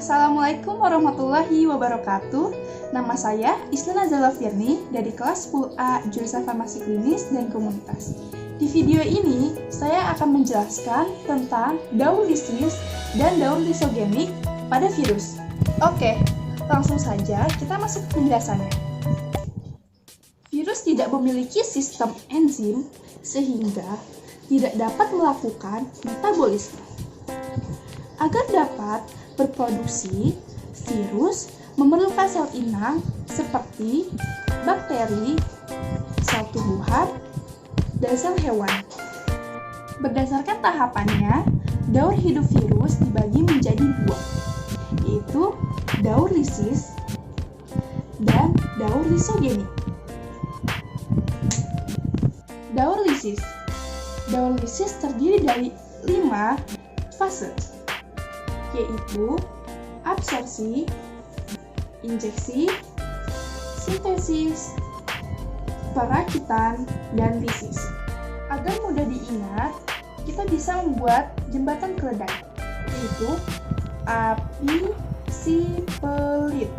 Assalamualaikum warahmatullahi wabarakatuh. Nama saya Isna Nazala Firni dari kelas 10A jurusan Farmasi Klinis dan Komunitas. Di video ini, saya akan menjelaskan tentang daur lisis dan daur lisogenik pada virus. Oke, langsung saja kita masuk ke penjelasannya. Virus tidak memiliki sistem enzim sehingga tidak dapat melakukan metabolisme. Agar dapat berproduksi, virus memerlukan sel inang seperti bakteri, sel tumbuhan, dan sel hewan. Berdasarkan tahapannya, daur hidup virus dibagi menjadi dua, yaitu daur lisis dan daur lisogenik. Daur lisis. Daur lisis terdiri dari 5 fase, yaitu absorpsi, injeksi, sintesis, perakitan, dan lisis. Agar mudah diingat, kita bisa membuat jembatan keledai, yaitu api si pelit,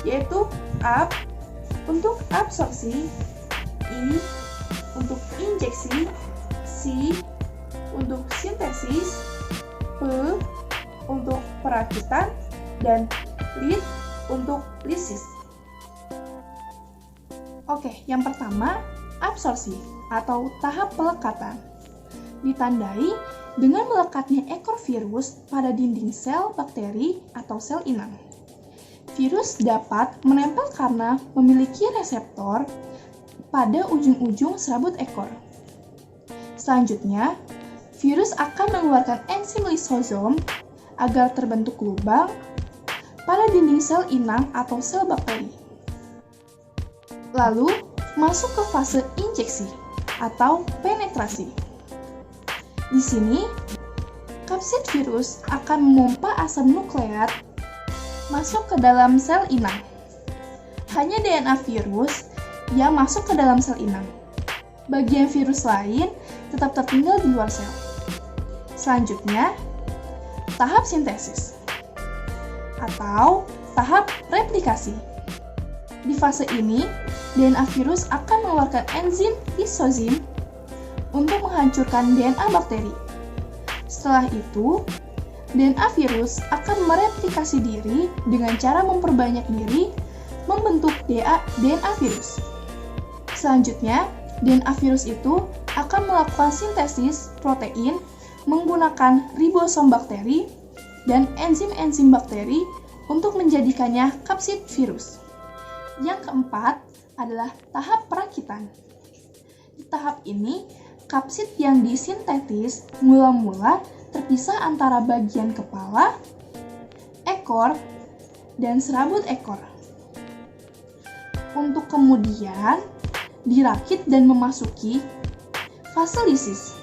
yaitu ab untuk absorpsi, I untuk injeksi, si untuk sintesis, P untuk perakitan, dan lit untuk lisis. Oke, yang pertama, absorpsi atau tahap pelekatan. Ditandai dengan melekatnya ekor virus pada dinding sel bakteri atau sel inang. Virus dapat menempel karena memiliki reseptor pada ujung-ujung serabut ekor. Selanjutnya, virus akan mengeluarkan enzim lisosom agar terbentuk lubang pada dinding sel inang atau sel bakteri. Lalu, masuk ke fase injeksi atau penetrasi. Di sini, kapsid virus akan memompa asam nukleat masuk ke dalam sel inang. Hanya DNA virus yang masuk ke dalam sel inang. Bagian virus lain tetap tertinggal di luar sel. Selanjutnya, tahap sintesis atau tahap replikasi. Di fase ini, DNA virus akan mengeluarkan enzim lisozim untuk menghancurkan DNA bakteri. Setelah itu, DNA virus akan mereplikasi diri dengan cara memperbanyak diri membentuk DNA virus. Selanjutnya, DNA virus itu akan melakukan sintesis protein menggunakan ribosom bakteri dan enzim-enzim bakteri untuk menjadikannya kapsid virus. Yang keempat adalah tahap perakitan. Di tahap ini, kapsid yang disintetis mula-mula terpisah antara bagian kepala, ekor, dan serabut ekor, untuk kemudian dirakit dan memasuki fase lisis.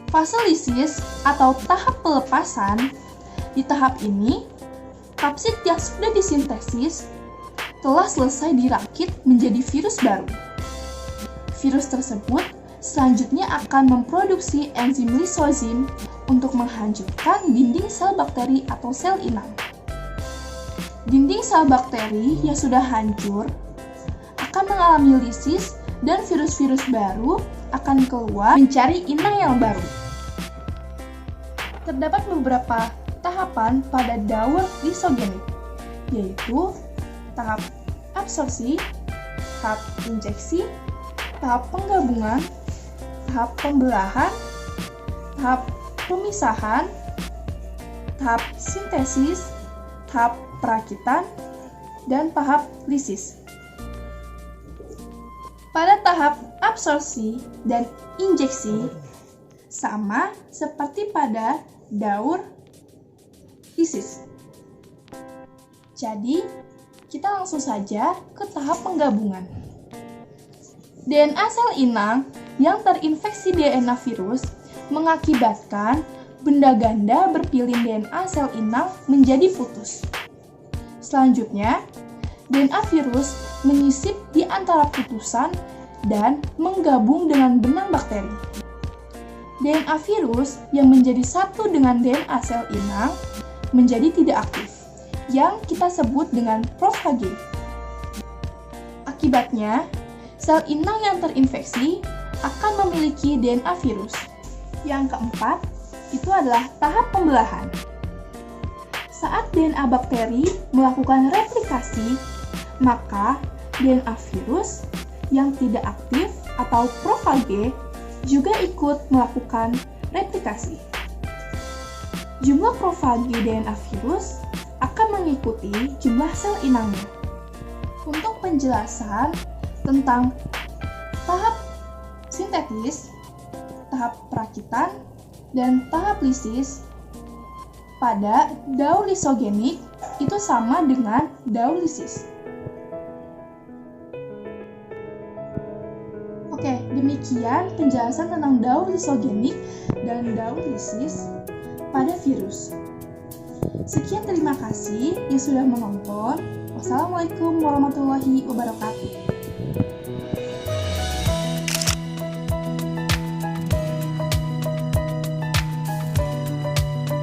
Fase lisis atau tahap pelepasan. Di tahap ini, kapsid yang sudah disintesis telah selesai dirakit menjadi virus baru. Virus tersebut selanjutnya akan memproduksi enzim lisozim untuk menghancurkan dinding sel bakteri atau sel inang. Dinding sel bakteri yang sudah hancur akan mengalami lisis dan virus-virus baru akan keluar mencari inang yang baru. Terdapat beberapa tahapan pada daur lisogenik, yaitu tahap absorpsi, tahap injeksi, tahap penggabungan, tahap pembelahan, tahap pemisahan, tahap sintesis, tahap perakitan, dan tahap lisis. Pada tahap absorpsi dan injeksi, sama seperti pada daur lisis. Jadi, kita langsung saja ke tahap penggabungan. DNA sel inang yang terinfeksi DNA virus mengakibatkan benda ganda berpilin DNA sel inang menjadi putus. Selanjutnya, DNA virus menyisip di antara putusan dan menggabung dengan benang bakteri. DNA virus yang menjadi satu dengan DNA sel inang menjadi tidak aktif, yang kita sebut dengan profage. Akibatnya, sel inang yang terinfeksi akan memiliki DNA virus. Yang keempat, itu adalah tahap pembelahan. Saat DNA bakteri melakukan replikasi, maka DNA virus yang tidak aktif atau profage juga ikut melakukan replikasi. Jumlah profage DNA virus akan mengikuti jumlah sel inangnya. Untuk penjelasan tentang tahap sintetis, tahap perakitan, dan tahap lisis pada daur lisogenik itu sama dengan daur lisis. Oke, demikian penjelasan tentang daur lisogenik dan daur lisis pada virus. Sekian, terima kasih yang sudah menonton. Wassalamualaikum warahmatullahi wabarakatuh.